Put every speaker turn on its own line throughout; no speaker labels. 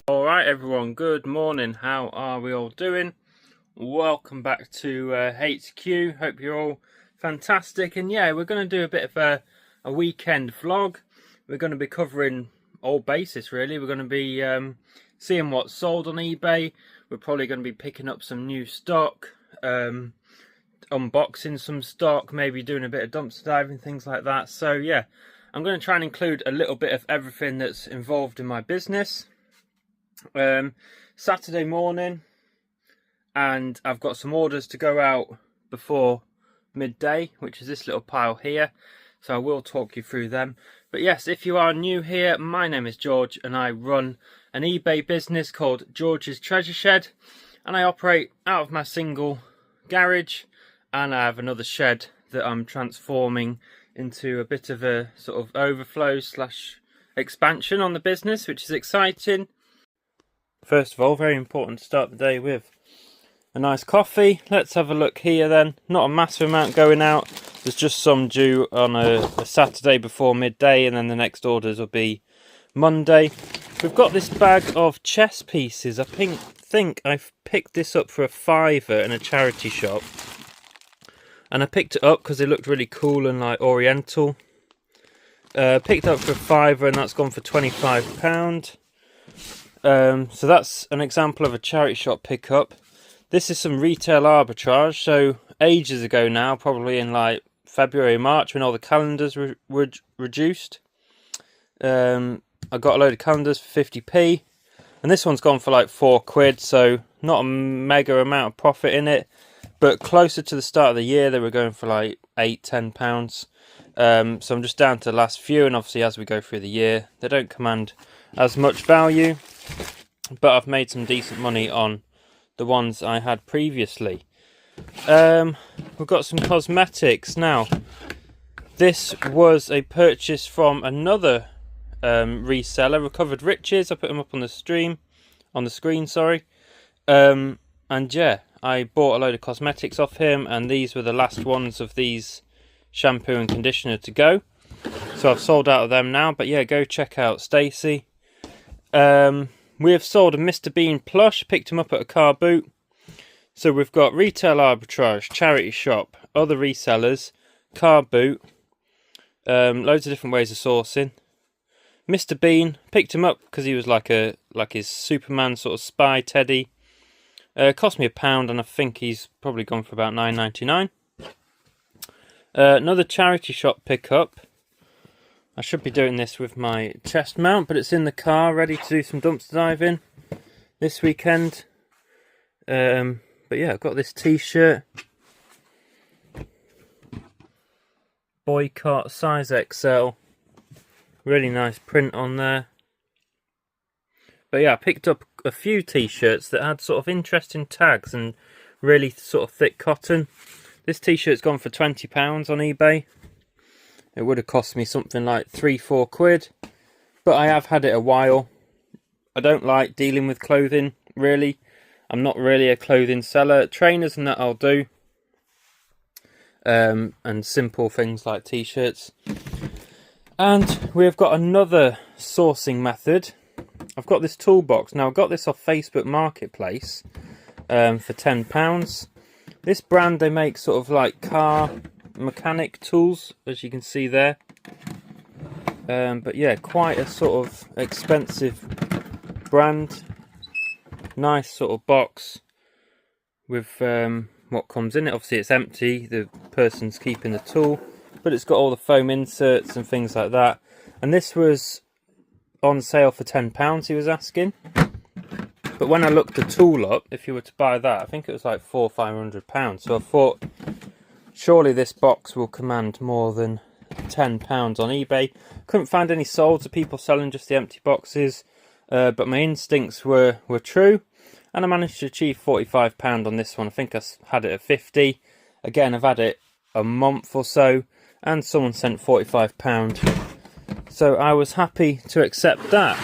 Alright everyone, good morning. How are we all doing? Welcome back to HQ. Hope you're all fantastic. And yeah, we're going to do a bit of a weekend vlog. We're going to be covering all bases really. We're going to be seeing what's sold on eBay. We're probably going to be picking up some new stock, unboxing some stock, maybe doing a bit of dumpster diving, things like that. So yeah, I'm going to try and include a little bit of everything that's involved in my business. Saturday morning, and I've got some orders to go out before midday, which is this little pile here, so I will talk you through them. But yes, if you are new here, my name is George and I run an eBay business called George's Treasure Shed, and I operate out of my single garage, and I have another shed that I'm transforming into a bit of a sort of overflow slash expansion on the business, which is exciting. First of all, very important to start the day with a nice coffee. Let's have a look here then. Not a massive amount going out. There's just some due on a Saturday before midday, and then the next orders will be Monday. We've got this bag of chess pieces. I think I've picked this up for £5 in a charity shop. And I picked it up because it looked really cool and like oriental. Picked it up for £5 and that's gone for £25. So that's an example of a charity shop pickup. This is some retail arbitrage. So ages ago now, probably in like February, March, when all the calendars were reduced, I got a load of calendars for 50p, and this one's gone for like £4. So not a mega amount of profit in it, but closer to the start of the year they were going for like £8-10. So I'm just down to the last few, and obviously as we go through the year they don't command as much value, but I've made some decent money on the ones I had previously. We've got some cosmetics now. This was a purchase from another reseller, Recovered Riches. I put them up on the screen, sorry. And yeah, I bought a load of cosmetics off him, and these were the last ones of these shampoo and conditioner to go. So I've sold out of them now, but yeah, go check out Stacey. We have sold a Mr. Bean plush, picked him up at a car boot. So we've got retail arbitrage, charity shop, other resellers, car boot, loads of different ways of sourcing. Mr. Bean, picked him up because he was like his Superman sort of spy teddy. Cost me £1, and I think he's probably gone for about £9.99. Another charity shop pickup. I should be doing this with my chest mount, but it's in the car, ready to do some dumpster diving this weekend. But yeah, I've got this t-shirt. Boycott, size XL. Really nice print on there. But yeah, I picked up a few t-shirts that had sort of interesting tags and really sort of thick cotton. This t-shirt's gone for £20 on eBay. It would have cost me something like £3-4, but I have had it a while. I don't like dealing with clothing, really. I'm not really a clothing seller. Trainers and that I'll do. And simple things like t-shirts. And we've got another sourcing method. I've got this toolbox. Now, I got this off Facebook Marketplace for £10. This brand, they make sort of like car mechanic tools, as you can see there. But yeah, quite a sort of expensive brand. Nice sort of box with what comes in it. Obviously it's empty, the person's keeping the tool, but it's got all the foam inserts and things like that. And this was on sale for £10, he was asking. But when I looked the tool up, if you were to buy that, I think it was like £400-500. So I thought, surely this box will command more than £10 on eBay. Couldn't find any sold to people selling just the empty boxes, but my instincts were true, and I managed to achieve £45 on this one. I think I had it at 50. Again, I've had it a month or so, and someone sent £45. So I was happy to accept that.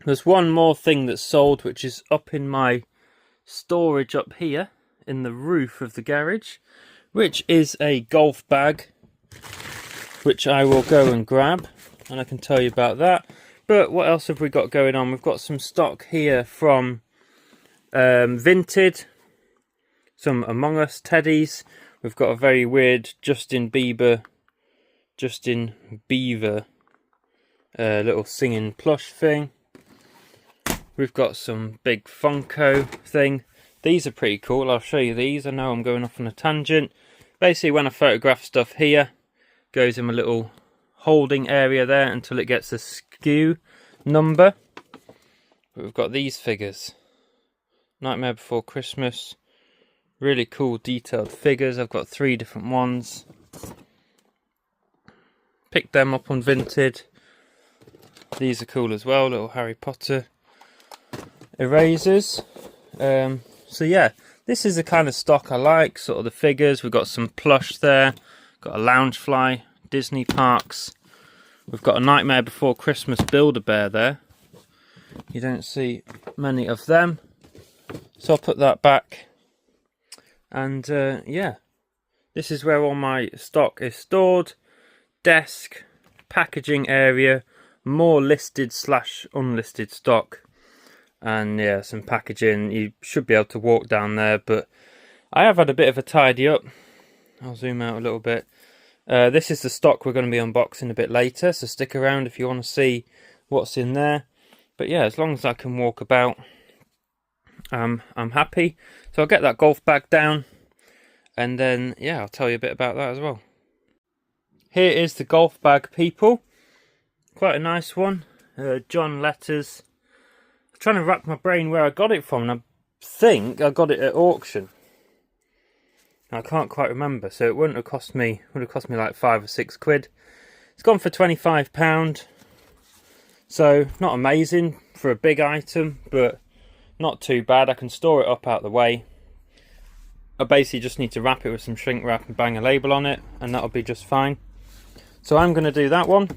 There's one more thing that's sold, which is up in my storage up here in the roof of the garage, which is a golf bag, which I will go and grab, and I can tell you about that. But what else have we got going on? We've got some stock here from Vinted, some Among Us teddies. We've got a very weird Justin Bieber little singing plush thing. We've got some big Funko thing. These are pretty cool. I'll show you these. I know I'm going off on a tangent. Basically, when I photograph stuff here, goes in my little holding area there until it gets a SKU number. But we've got these figures. Nightmare Before Christmas. Really cool detailed figures. I've got 3 different ones. Picked them up on Vinted. These are cool as well, little Harry Potter erasers. So yeah, this is the kind of stock I like, sort of the figures. We've got some plush there, got a Loungefly, Disney parks. We've got a Nightmare Before Christmas Build-A-Bear there. You don't see many of them. So I'll put that back. And yeah, this is where all my stock is stored. Desk, packaging area, more listed / unlisted stock. And yeah, some packaging. You should be able to walk down there, but I have had a bit of a tidy up. I'll zoom out a little bit. This is the stock we're going to be unboxing a bit later, so stick around if you want to see what's in there. But yeah, as long as I can walk about, I'm happy. So I'll get that golf bag down, and then yeah, I'll tell you a bit about that as well. Here is the golf bag, people. Quite a nice one. John Letters. I'm trying to rack my brain where I got it from, and I think I got it at auction. I can't quite remember, so it would have cost me like 5 or 6 quid. It's gone for £25. So not amazing for a big item, but not too bad. I can store it up out the way. I basically just need to wrap it with some shrink wrap and bang a label on it, and that'll be just fine. So I'm going to do that one.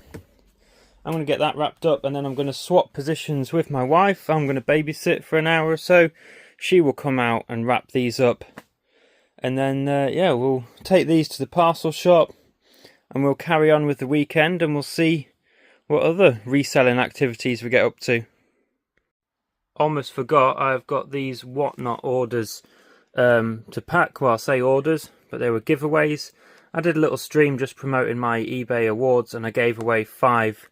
I'm going to get that wrapped up, and then I'm going to swap positions with my wife. I'm going to babysit for an hour or so. She will come out and wrap these up. And then, yeah, we'll take these to the parcel shop, and we'll carry on with the weekend, and we'll see what other reselling activities we get up to. Almost forgot, I've got these Whatnot orders to pack. Well, I say orders, but they were giveaways. I did a little stream just promoting my eBay awards, and I gave away 5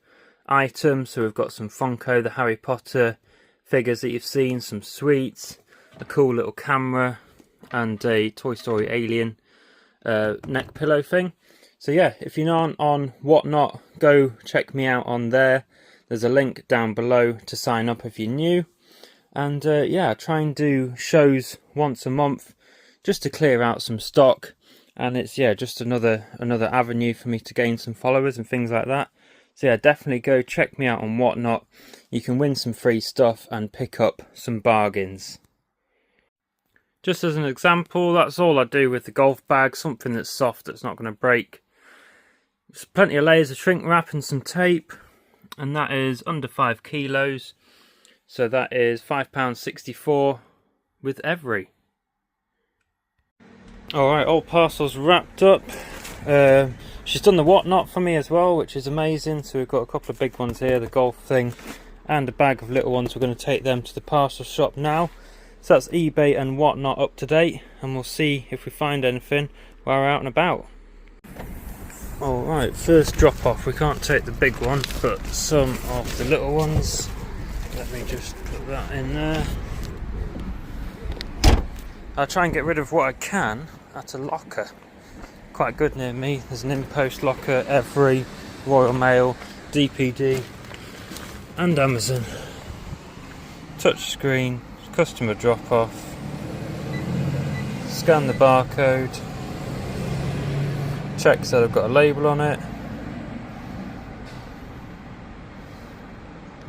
items. So we've got some Funko, the Harry Potter figures that you've seen, some sweets, a cool little camera, and a Toy Story alien neck pillow thing. So yeah, if you're not on Whatnot, go check me out on there. There's a link down below to sign up if you're new. And yeah, I try and do shows once a month just to clear out some stock. And it's, yeah, just another avenue for me to gain some followers and things like that. So yeah, definitely go check me out on Whatnot. You can win some free stuff and pick up some bargains. Just as an example, that's all I do with the golf bag. Something that's soft, that's not going to break. There's plenty of layers of shrink wrap and some tape. And that is under 5 kilos. So that is £5.64 with every. Alright, all parcels wrapped up. She's done the Whatnot for me as well, which is amazing. So we've got a couple of big ones here, the golf thing, and a bag of little ones. We're going to take them to the parcel shop now. So that's eBay and Whatnot up to date, and we'll see if we find anything while we're out and about. Alright, first drop off. We can't take the big one, but some of the little ones. Let me just put that in there. I'll try and get rid of what I can at a locker. Quite good near me. There's an InPost locker, Every, Royal Mail, DPD, and Amazon. Touch screen, customer drop off. Scan the barcode. Check that I've got a label on it.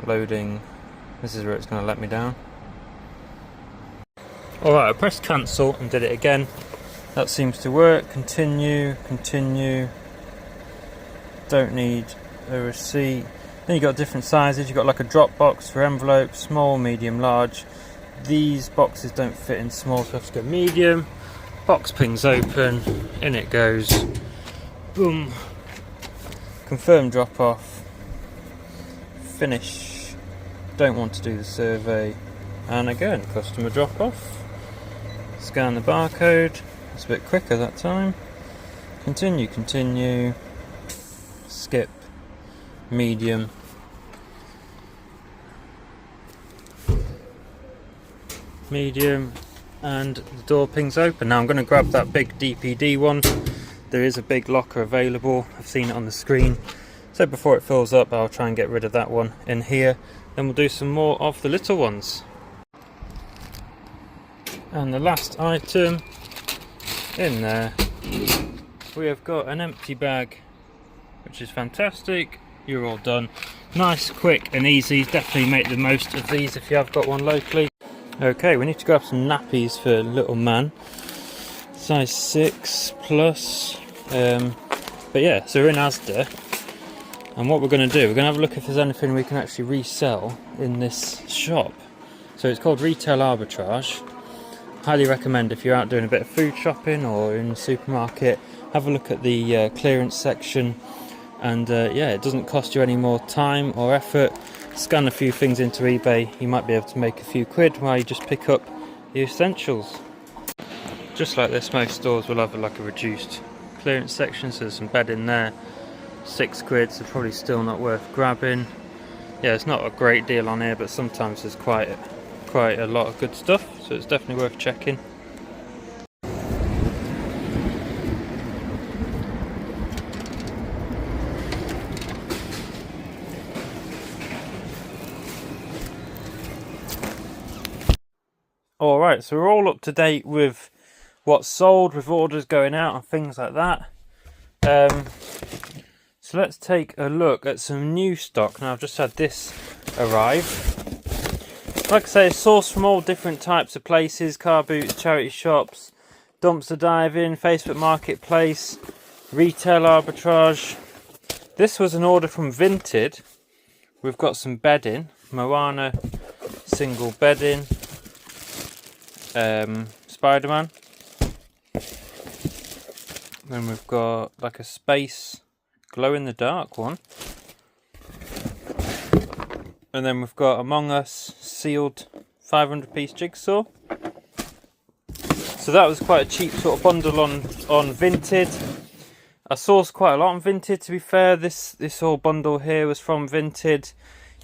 Loading. This is where it's going to let me down. Alright, I pressed cancel and did it again. That seems to work. Continue, continue. Don't need a receipt. Then you've got different sizes. You've got like a drop box for envelopes, small, medium, large. These boxes don't fit in small, so I have to go medium. Box pings open, in it goes. Boom. Confirm drop off. finish. Don't want to do the survey. And again, customer drop off. Scan the barcode. It's a bit quicker that time. Continue, continue. Skip. Medium. Medium. And the door pings open. Now I'm going to grab that big DPD one. There is a big locker available. I've seen it on the screen. So before it fills up, I'll try and get rid of that one in here. Then we'll do some more of the little ones. And the last item in there, we have got an empty bag, which is fantastic. You're all done. Nice, quick and easy. Definitely make the most of these if you have got one locally. Okay, we need to grab some nappies for little man. Size 6 plus. But yeah, so we're in Asda. And what we're going to do, we're going to have a look if there's anything we can actually resell in this shop. So it's called Retail Arbitrage. Highly recommend if you're out doing a bit of food shopping or in the supermarket, have a look at the clearance section. And yeah, it doesn't cost you any more time or effort. Scan a few things into eBay, you might be able to make a few quid while you just pick up the essentials. Just like this, most stores will have like a reduced clearance section, so there's some bedding there. 6 quid, so probably still not worth grabbing. Yeah, it's not a great deal on here, but sometimes there's quite a lot of good stuff, so it's definitely worth checking. Alright, so we're all up to date with what's sold, with orders going out and things like that. So let's take a look at some new stock. Now I've just had this arrive. Like I say, it's sourced from all different types of places: car boots, charity shops, dumpster diving, Facebook Marketplace, Retail Arbitrage. This was an order from Vinted. We've got some bedding, Moana single bedding, Spider-Man. Then we've got like a space glow-in-the-dark one. And then we've got Among Us sealed 500-piece jigsaw. So that was quite a cheap sort of bundle on Vinted. I sourced quite a lot on Vinted, to be fair. This whole bundle here was from Vinted.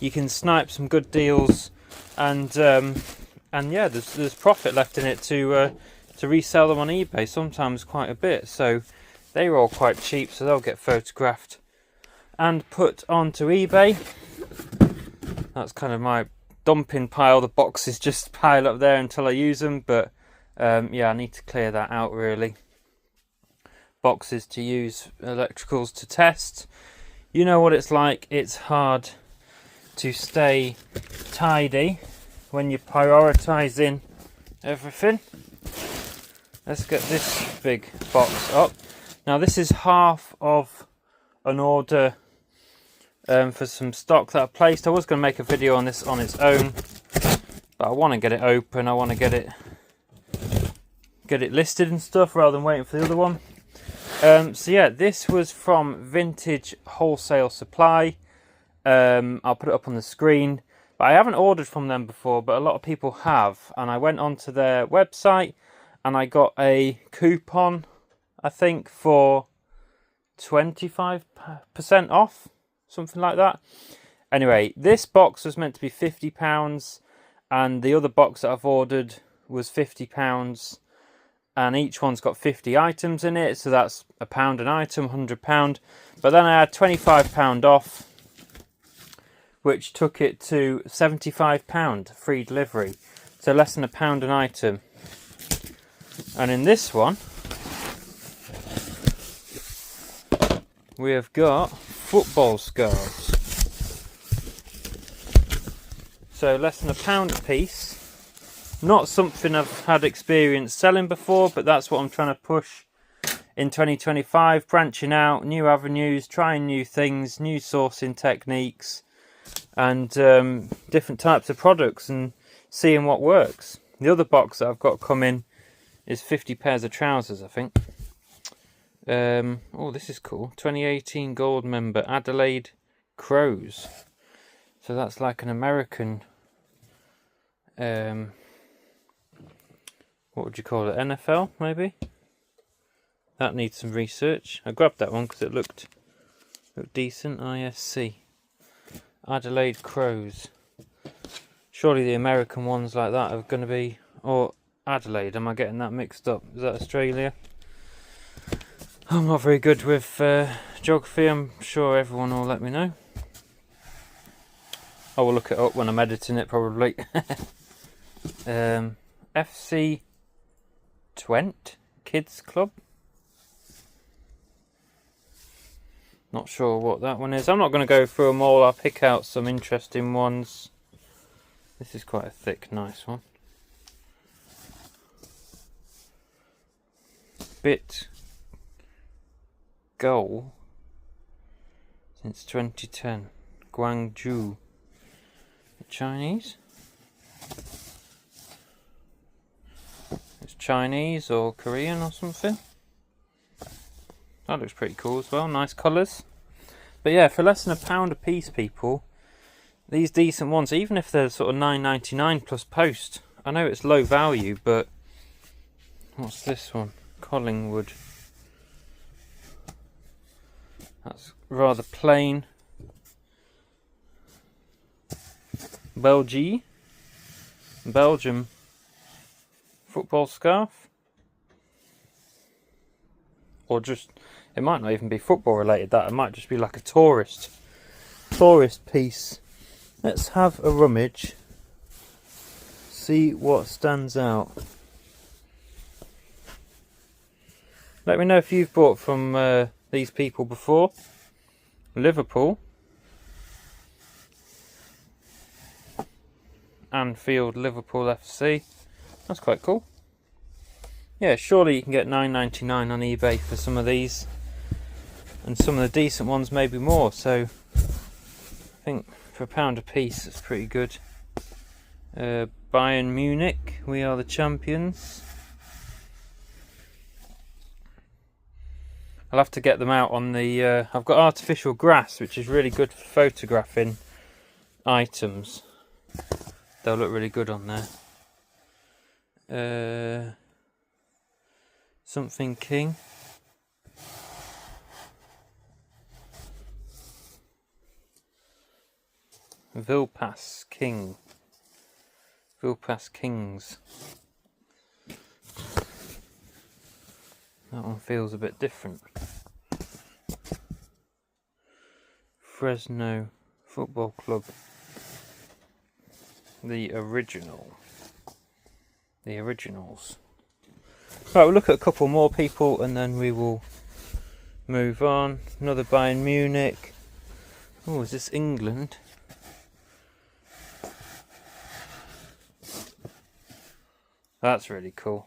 You can snipe some good deals, and yeah, there's profit left in it to resell them on eBay, sometimes quite a bit. So they were all quite cheap, so they'll get photographed and put onto eBay. That's kind of my dumping pile. The boxes just pile up there until I use them, but yeah, I need to clear that out really. Boxes to use, electricals to test. You know what it's like. It's hard to stay tidy when you're prioritising everything. Let's get this big box up. Now this is half of an order for some stock that I placed. I was going to make a video on this on its own, but I want to get it open. I want to get it listed and stuff rather than waiting for the other one. So yeah, this was from Vintage Wholesale Supply. I'll put it up on the screen. But I haven't ordered from them before, but a lot of people have. And I went onto their website and I got a coupon, I think, for 25% off, something like that. Anyway, this box was meant to be £50, and the other box that I've ordered was £50. And each one's got 50 items in it, so that's £1 an item, £100. But then I had £25 off, which took it to £75 free delivery, so less than £1 an item. And in this one, we have got football scarves. So less than £1 a piece. Not something I've had experience selling before, but that's what I'm trying to push in 2025. Branching out, new avenues, trying new things, new sourcing techniques, and different types of products, and seeing what works. The other box that I've got coming is 50 pairs of trousers, I think. Oh, this is cool. 2018 Gold member, Adelaide Crows. So that's like an American, what would you call it, NFL maybe? That needs some research. I grabbed that one because it looked decent. ISC. Adelaide Crows. Surely the American ones like that are going to be... Or Adelaide, am I getting that mixed up? Is that Australia? I'm not very good with geography. I'm sure everyone will let me know. I will look it up when I'm editing it probably. FC Twente Kids Club. Not sure what that one is. I'm not going to go through them all. I'll pick out some interesting ones. This is quite a thick, nice one. Bit Goal since 2010. Guangzhou. Chinese. It's Chinese or Korean or something. That looks pretty cool as well. Nice colours. But yeah, for less than £1 a piece, people, these decent ones, even if they're sort of $9.99 plus post. I know it's low value, but what's this one? Collingwood. That's rather plain. Belgium football scarf, or just, it might not even be football related, that it might just be like a tourist piece. Let's have a rummage, see what stands out. Let me know if you've bought from these people before. Liverpool. Anfield Liverpool FC. That's quite cool. Yeah, surely you can get $9.99 on eBay for some of these, and some of the decent ones maybe more. So I think for £1 a piece it's pretty good. Bayern Munich, we are the champions. I'll have to get them out on the I've got artificial grass, which is really good for photographing items. They'll look really good on there. Something King. Vilpass King. Vilpass Kings. That one feels a bit different. Fresno Football Club. The original. The originals. Right, we'll look at a couple more people and then we will move on. Another Bayern Munich. Oh, is this England? That's really cool.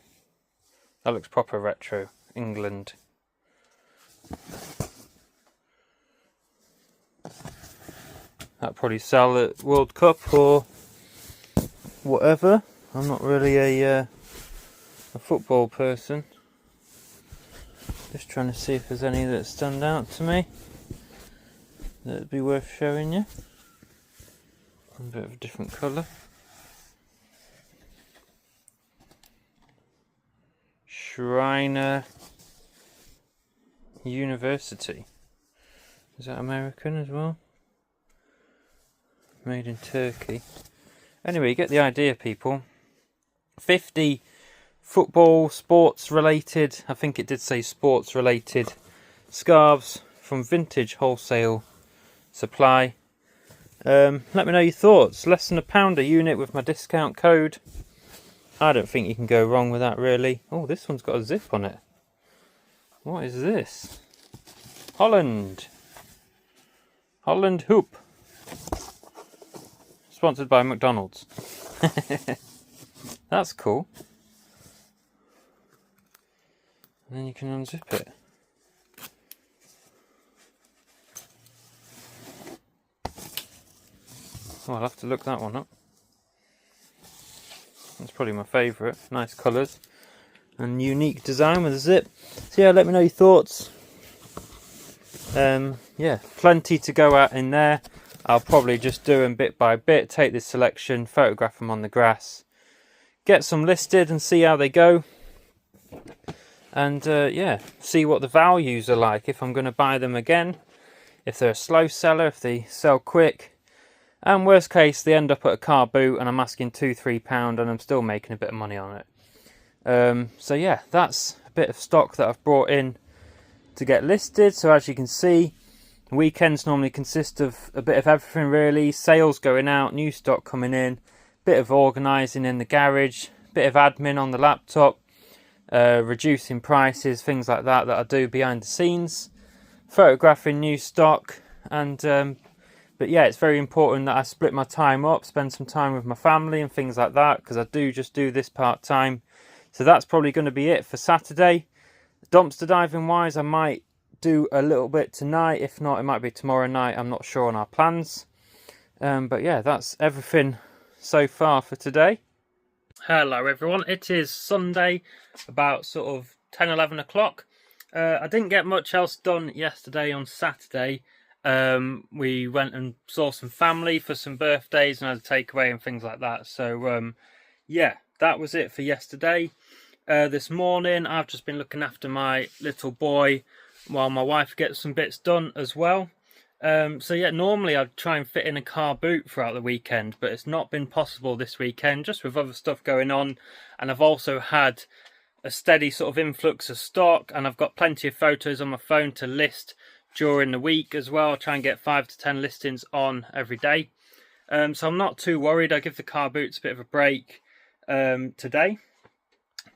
That looks proper retro. England. That'll probably sell at World Cup or whatever. I'm not really a football person. Just trying to see if there's any that stand out to me that'd be worth showing you. A bit of a different colour. Shriner University. Is that American as well? Made in Turkey. Anyway, you get the idea, people. 50 football, sports related, I think it did say sports related, scarves from Vintage Wholesale Supply. Let me know your thoughts. Less than £1 a unit with my discount code. I don't think you can go wrong with that, really. Oh, this one's got a zip on it. What is this? Holland. Holland Hoop. Sponsored by McDonald's. That's cool. And then you can unzip it. Oh, I'll have to look that one up. That's probably my favourite. Nice colours and unique design with a zip. So yeah, let me know your thoughts. Yeah, plenty to go at in there. I'll probably just do them bit by bit, take this selection, photograph them on the grass, get some listed and see how they go. And yeah, see what the values are like, if I'm going to buy them again, if they're a slow seller, if they sell quick. And worst case, they end up at a car boot and I'm asking £2-3 and I'm still making a bit of money on it. So yeah, that's a bit of stock that I've brought in to get listed. So as you can see, weekends normally consist of a bit of everything really. Sales going out, new stock coming in, bit of organising in the garage, bit of admin on the laptop, reducing prices, things like that I do behind the scenes, photographing new stock. And but yeah, it's very important that I split my time up, spend some time with my family and things like that, because I do just do this part-time. So that's probably going to be it for Saturday. Dumpster diving wise, I might do a little bit tonight. If not, it might be tomorrow night. I'm not sure on our plans. But yeah, that's everything so far for today. Hello everyone, it is Sunday, about sort of 10-11 o'clock. I didn't get much else done yesterday on Saturday. We went and saw some family for some birthdays and had a takeaway and things like that. So yeah, that was it for yesterday. This morning I've just been looking after my little boy while my wife gets some bits done as well. So yeah, normally I'd try and fit in a car boot throughout the weekend, but it's not been possible this weekend, just with other stuff going on. And I've also had a steady sort of influx of stock, and I've got plenty of photos on my phone to list during the week as well. I'll try and get 5 to 10 listings on every day. So I'm not too worried. I give the car boots a bit of a break today.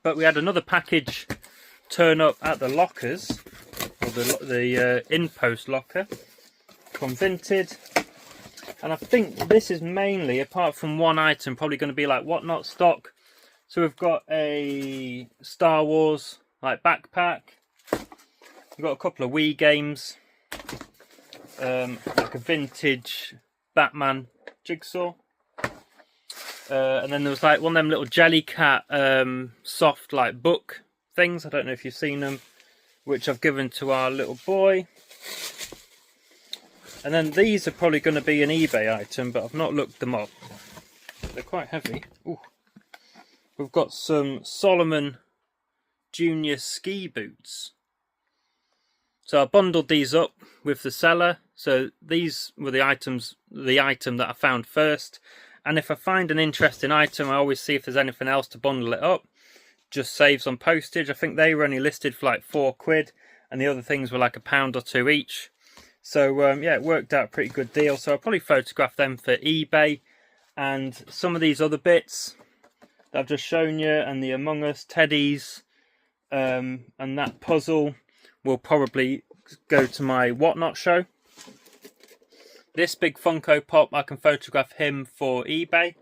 But we had another package turn up at the lockers, or the in-post locker, from Vinted. And I think this is mainly, apart from one item, probably going to be like whatnot stock. So we've got a Star Wars like backpack. We've got a couple of Wii games, like a vintage Batman jigsaw. And then there was like one of them little Jellycat soft like book things. I don't know if you've seen them, which I've given to our little boy. And then these are probably going to be an eBay item, but I've not looked them up. They're quite heavy. Ooh. We've got some Solomon Junior ski boots. So I bundled these up with the seller. So these were the item that I found first. And if I find an interesting item, I always see if there's anything else to bundle it up. Just saves on postage. I think they were only listed for like £4, and the other things were like £1 or £2 each. So yeah, it worked out a pretty good deal. So I'll probably photograph them for eBay. And some of these other bits that I've just shown you, and the Among Us teddies, and that puzzle, will probably go to my whatnot show. This big Funko Pop, I can photograph him for eBay.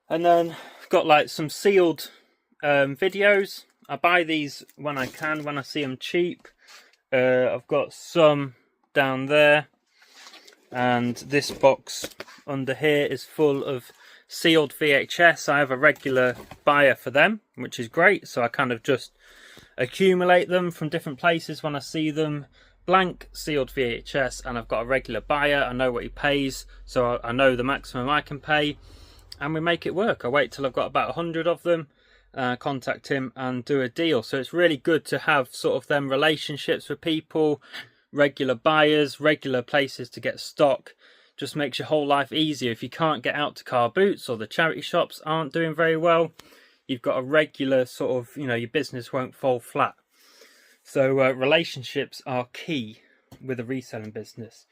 And then I've got like some sealed videos. I buy these when I can, when I see them cheap. I've got some down there, and this box under here is full of sealed VHS. I have a regular buyer for them, which is great, so I kind of just accumulate them from different places when I see them. Blank sealed VHS, and I've got a regular buyer. I know what he pays, so I know the maximum I can pay, and we make it work. I wait till I've got about 100 of them, contact him and do a deal. So it's really good to have sort of them relationships with people, regular buyers, regular places to get stock. Just makes your whole life easier. If you can't get out to car boots, or the charity shops aren't doing very well, you've got a regular sort of, you know, your business won't fall flat. So relationships are key with a reselling business.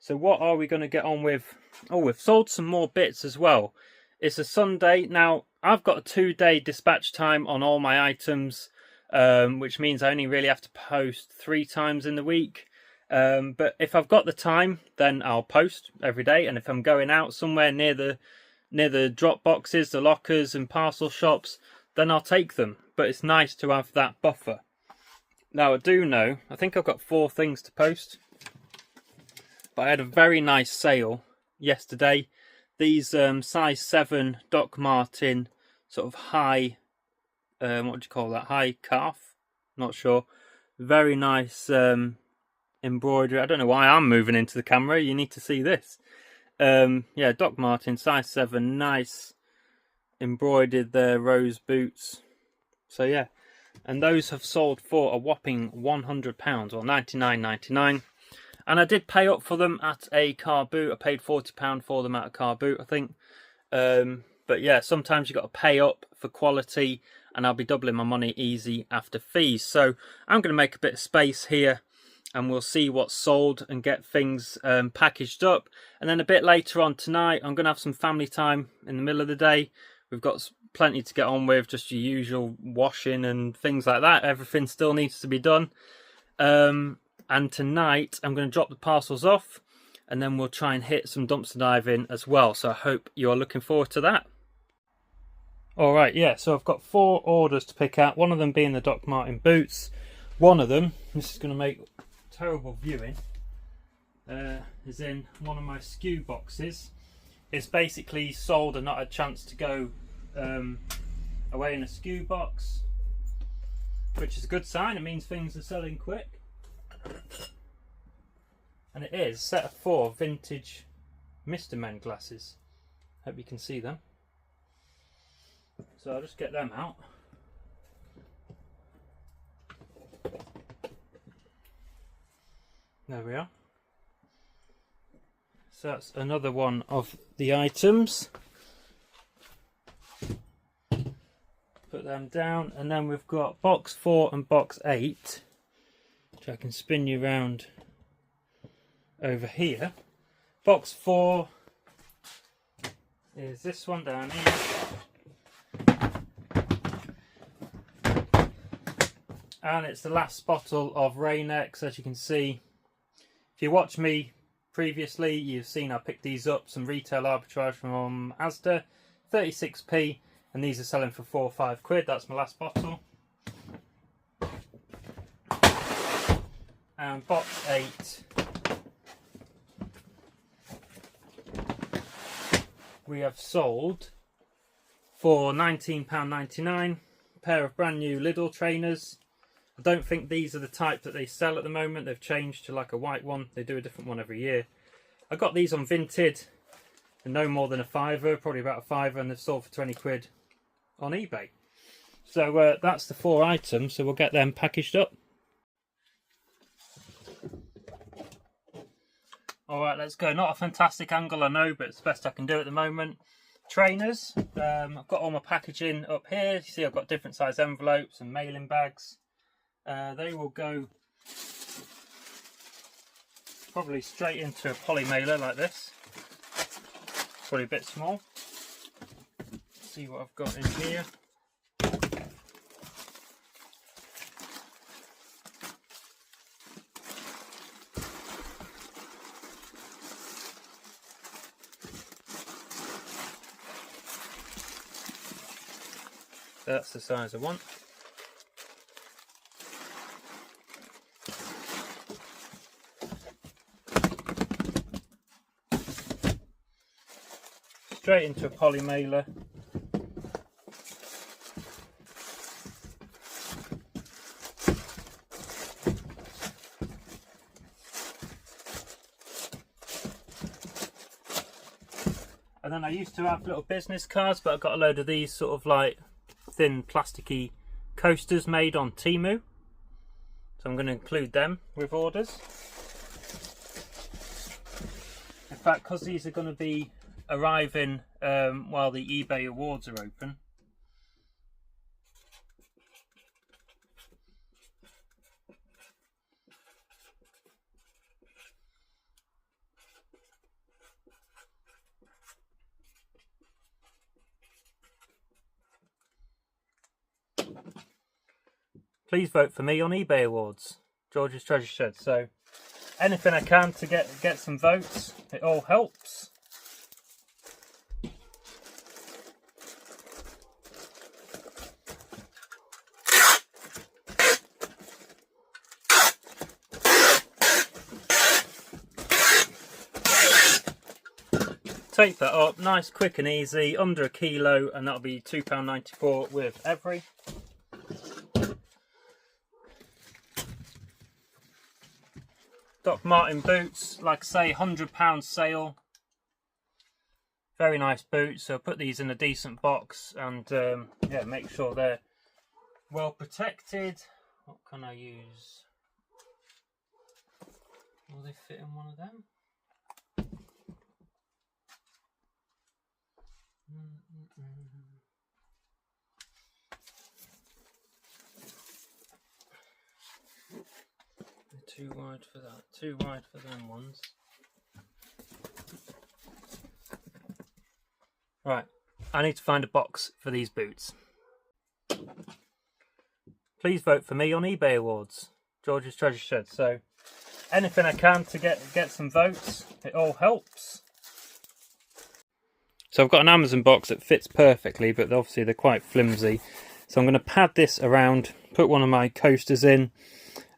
So what are we going to get on with? Oh, we've sold some more bits as well. It's a Sunday. Now, I've got a 2-day dispatch time on all my items, which means I only really have to post 3 times in the week. But if I've got the time, then I'll post every day. And if I'm going out somewhere near the drop boxes, the lockers and parcel shops, then I'll take them. But it's nice to have that buffer. Now, I do know, I think I've got 4 things to post. But I had a very nice sale yesterday. These size 7 Doc Martin sort of high, what do you call that? High calf? Not sure. Very nice embroidery. I don't know why I'm moving into the camera. You need to see this. Yeah, Doc Martens, size 7, nice embroidered there, rose boots. So yeah, and those have sold for a whopping £100 or $99.99. And I did pay up for them at a car boot. I paid £40 for them at a car boot, I think. But yeah, sometimes you got to pay up for quality, and I'll be doubling my money easy after fees. So I'm going to make a bit of space here, and we'll see what's sold and get things packaged up. And then a bit later on tonight, I'm going to have some family time in the middle of the day. We've got plenty to get on with, just your usual washing and things like that. Everything still needs to be done. And tonight I'm going to drop the parcels off, and then we'll try and hit some dumpster diving as well. So I hope you're looking forward to that. Alright, yeah, so I've got 4 orders to pick out. One of them being the Doc Marten boots. One of them, this is going to make terrible viewing, is in one of my SKU boxes. It's basically sold and not a chance to go away in a SKU box, which is a good sign. It means things are selling quick. And it is a set of 4 vintage Mr. Men glasses. Hope you can see them. So I'll just get them out. There we are. So that's another one of the items. Put them down, and then we've got box 4 and box 8, which I can spin you around over here. Box 4 is this one down here. And it's the last bottle of Rain-X. As you can see, if you watched me previously, you've seen I picked these up, some retail arbitrage from Asda, 36p, and these are selling for 4 or 5 quid. That's my last bottle. And box 8, we have sold for £19.99, a pair of brand new Lidl trainers. I don't think these are the type that they sell at the moment. They've changed to like a white one. They do a different one every year. I got these on Vinted, and no more than a fiver, probably about a fiver, and they've sold for 20 quid on eBay. So that's the 4 items, so we'll get them packaged up. Alright, let's go. Not a fantastic angle, I know, but it's the best I can do at the moment. Trainers. I've got all my packaging up here. You see I've got different size envelopes and mailing bags. They will go probably straight into a poly mailer like this. Probably a bit small. Let's see what I've got in here. That's the size I want. Straight into a poly mailer. And then I used to have little business cards, but I've got a load of these sort of like thin plasticky coasters made on Temu. So I'm going to include them with orders. In fact, because these are going to be arriving while the eBay awards are open. Please vote for me on eBay awards, George's Treasure Shed. So anything I can to get some votes, it all helps. Take that up, nice, quick and easy, under a kilo, and that'll be £2.94 with every. Doc Martin boots, like I say, £100 sale. Very nice boots, so put these in a decent box and yeah, make sure they're well protected. What can I use? Will they fit in one of them? They're too wide for that, too wide for them ones. Right, I need to find a box for these boots. Please vote for me on eBay Awards, George's Treasure Shed. So anything I can to get some votes, it all helps. So I've got an Amazon box that fits perfectly, but obviously they're quite flimsy. So I'm going to pad this around, put one of my coasters in,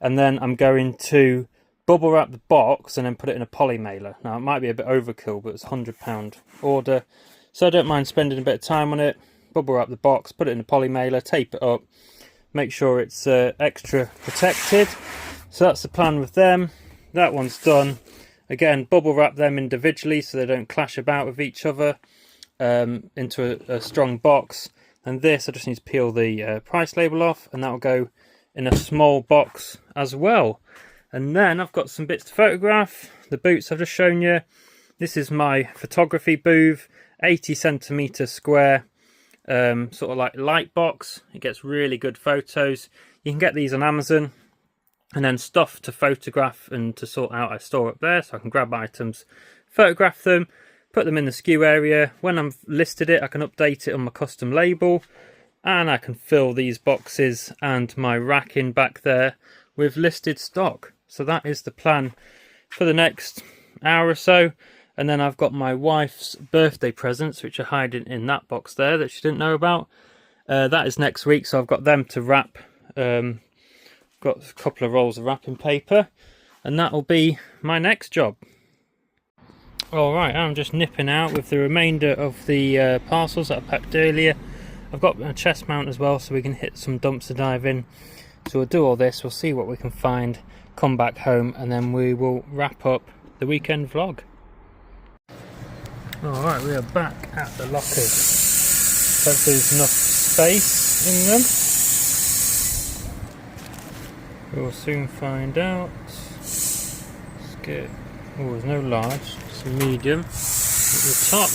and then I'm going to bubble wrap the box and then put it in a poly mailer. Now it might be a bit overkill, but it's a £100 order. So I don't mind spending a bit of time on it. Bubble wrap the box, put it in a poly mailer, tape it up, make sure it's extra protected. So that's the plan with them. That one's done. Again, bubble wrap them individually so they don't clash about with each other into a strong box. And this, I just need to peel the price label off, and that will go in a small box as well. And then I've got some bits to photograph. The boots I've just shown you. This is my photography booth, 80 centimetre square, sort of like light box. It gets really good photos. You can get these on Amazon. And then stuff to photograph and to sort out, I store up there, so I can grab items, photograph them, put them in the SKU area. When I've listed it, I can update it on my custom label, and I can fill these boxes and my racking back there with listed stock. So that is the plan for the next hour or so. And then I've got my wife's birthday presents, which are hiding in that box there that she didn't know about. That is next week, so I've got them to wrap. Got a couple of rolls of wrapping paper, and that will be my next job. Alright, I'm just nipping out with the remainder of the parcels that I packed earlier. I've got a chest mount as well, so we can hit some dumpster diving. So we'll do all this, we'll see what we can find, come back home, and then we will wrap up the weekend vlog. Alright, we are back at the lockers. Hope there's enough space in them. We'll soon find out. Let's get... oh, there's no large, it's a medium at the top.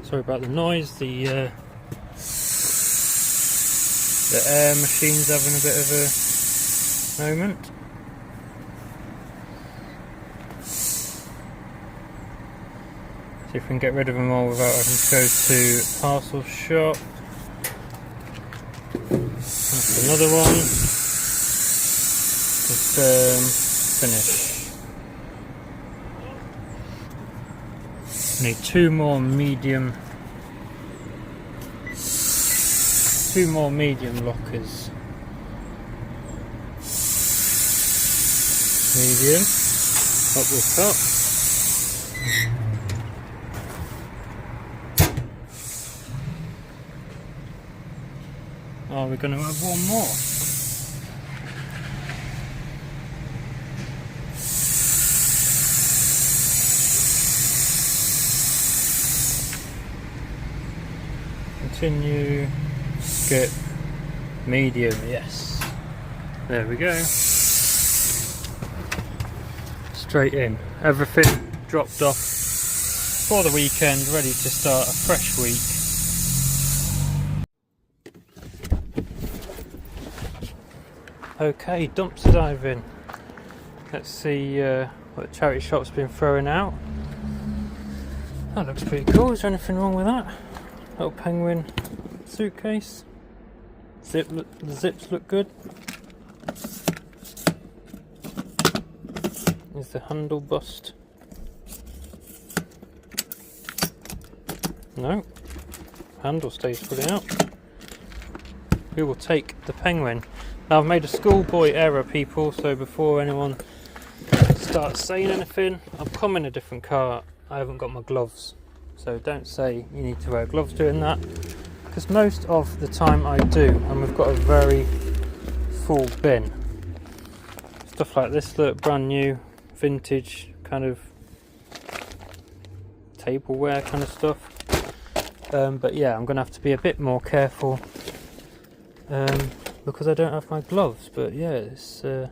Sorry about the noise, the air machine's having a bit of a moment. See if we can get rid of them all without having to go to parcel shop. That's another one. Confirm, finish. Need two more medium lockers. Medium, up the top. Oh, we're going to have one more. Continue, skip, medium, yes. There we go. Straight in. Everything dropped off for the weekend, ready to start a fresh week. Okay, dumpster diving. Let's see what the charity shop's been throwing out. That looks pretty cool. Is there anything wrong with that? Little penguin suitcase. The zips look good. There's the handle bust. No, handle stays fully out. We will take the penguin. Now I've made a schoolboy error, people, so before anyone starts saying anything, I've come in a different car. I haven't got my gloves. So don't say you need to wear gloves doing that, because most of the time I do, and we've got a very full bin. Just stuff like this, look, brand new, vintage kind of tableware kind of stuff. But yeah, I'm going to have to be a bit more careful because I don't have my gloves. But yeah, it's we're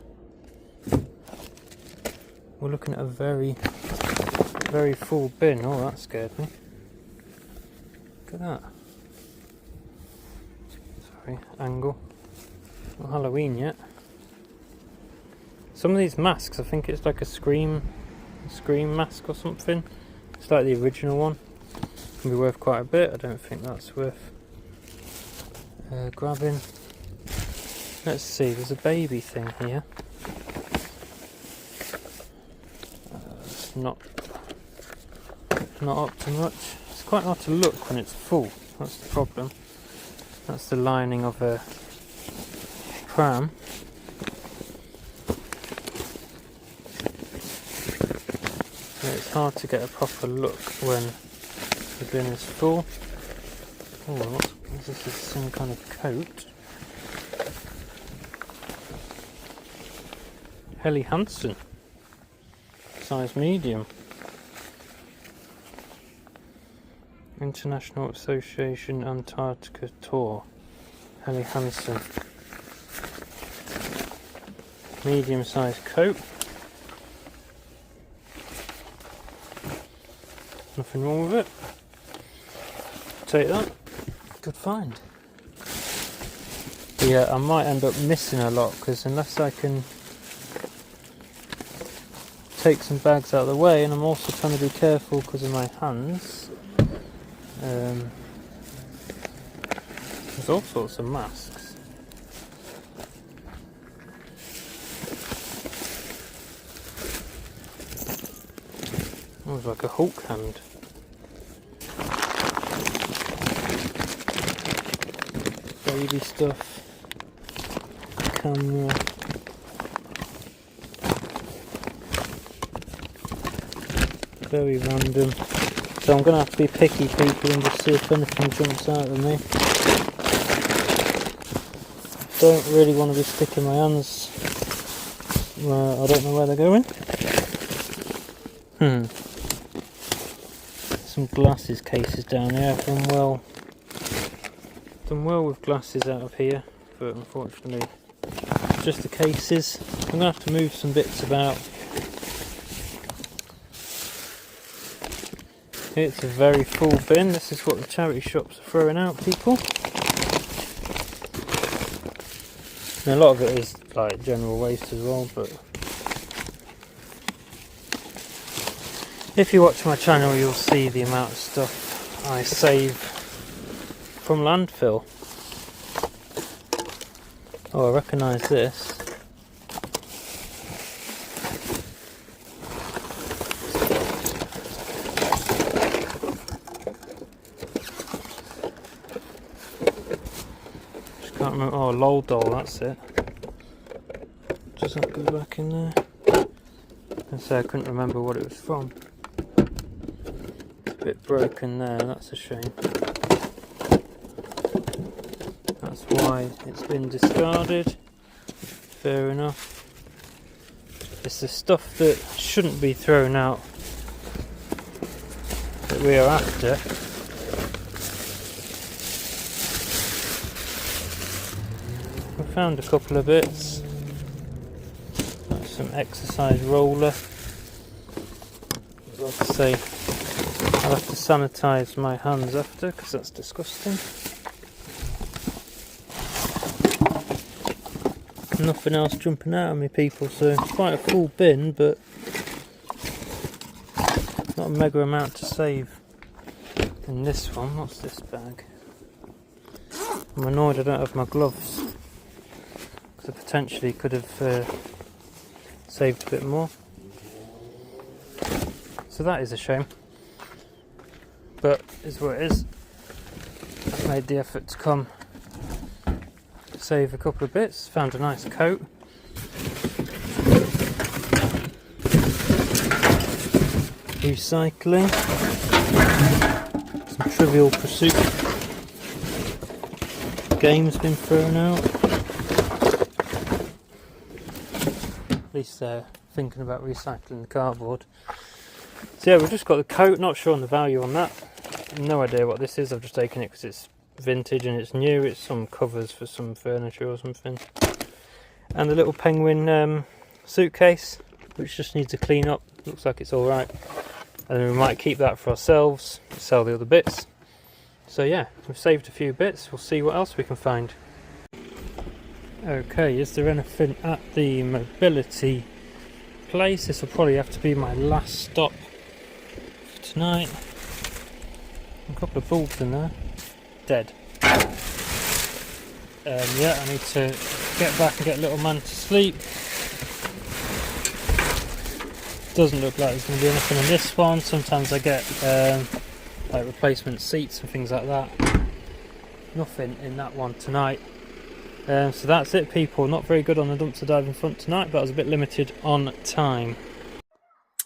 looking at a very full bin. Oh, that scared me. Look at that. Sorry, angle. Not Halloween yet. Some of these masks, I think it's like a scream mask or something. It's like the original one. Can be worth quite a bit. I don't think that's worth grabbing. Let's see, there's a baby thing here. It's not up to much. It's quite hard to look when it's full. That's the problem. That's the lining of a pram. So it's hard to get a proper look when the bin is full. Oh, this is some kind of coat. Helly Hansen, size medium. International Association Antarctica Tour. Helly Hansen. Medium sized coat. Nothing wrong with it. Take that. Good find. Yeah, I might end up missing a lot because unless I can take some bags out of the way, and I'm also trying to be careful because of my hands. There's all sorts of masks. Oh, it's like a Hulk hand. Baby stuff. Camera. Very random. So I'm going to have to be picky, people, and just see if anything jumps out at me. Don't really want to be sticking my hands where I don't know where they're going. Some glasses cases down here. I've done well with glasses out of here, but unfortunately just the cases. I'm going to have to move some bits about. It's a very full bin. This is what the charity shops are throwing out, people. And a lot of it is like general waste as well, but if you watch my channel you'll see the amount of stuff I save from landfill. Oh, I recognise this. Can't remember. Oh, Lol Doll, that's it. Does that go back in there? I say I couldn't remember what it was from. It's a bit broken there, that's a shame. That's why it's been discarded. Fair enough. It's the stuff that shouldn't be thrown out that we are after. Found a couple of bits, like some exercise roller. Like I say, I'll have to sanitize my hands after because that's disgusting. Nothing else jumping out at me, people, so it's quite a full bin, but not a mega amount to save in this one. What's this bag? I'm annoyed I don't have my gloves. I potentially could have saved a bit more. So that is a shame. But it's what it is. I've made the effort to come save a couple of bits. Found a nice coat. Recycling. Some Trivial Pursuit games been thrown out. least they're thinking about recycling the cardboard. So yeah, we've just got the coat, not sure on the value on that. No idea what this is, I've just taken it because it's vintage and it's new. It's some covers for some furniture or something. And the little penguin suitcase, which just needs to clean up. Looks like it's alright. And then we might keep that for ourselves, sell the other bits. So yeah, we've saved a few bits, we'll see what else we can find. Okay, is there anything at the mobility place? This will probably have to be my last stop for tonight. A couple of bulbs in there. Dead. Yeah, I need to get back and get little man to sleep. Doesn't look like there's going to be anything in this one. Sometimes I get like replacement seats and things like that. Nothing in that one tonight. So that's it, people. Not very good on the dumpster diving front tonight, but I was a bit limited on time.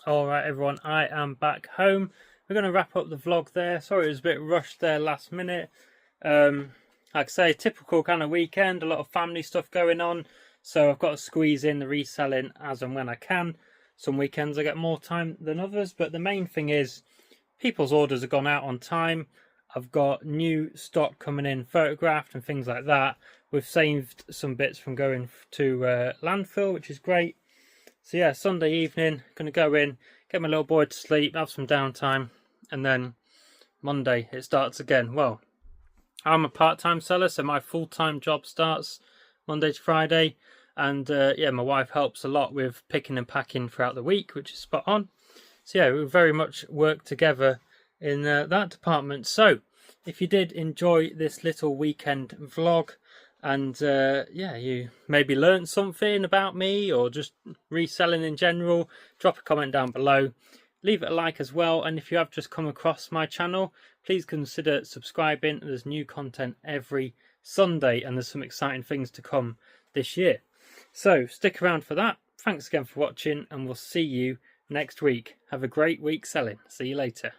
Alright everyone, I am back home. We're going to wrap up the vlog there. Sorry it was a bit rushed there last minute. Like I say, typical kind of weekend, a lot of family stuff going on. So I've got to squeeze in the reselling as and when I can. Some weekends I get more time than others, but the main thing is people's orders have gone out on time. I've got new stock coming in, photographed and things like that. We've saved some bits from going to landfill, which is great. So yeah, Sunday evening, going to go in, get my little boy to sleep, have some downtime, and then Monday it starts again. Well, I'm a part-time seller, so my full-time job starts Monday to Friday. And yeah, my wife helps a lot with picking and packing throughout the week, which is spot on. So yeah, we very much work together in that department. So if you did enjoy this little weekend vlog, and yeah, you maybe learned something about me or just reselling in general, drop a comment down below. Leave it a like as well, and if you have just come across my channel, please consider subscribing. There's new content every Sunday and there's some exciting things to come this year. So stick around for that. Thanks again for watching and we'll see you next week. Have a great week selling. See you later.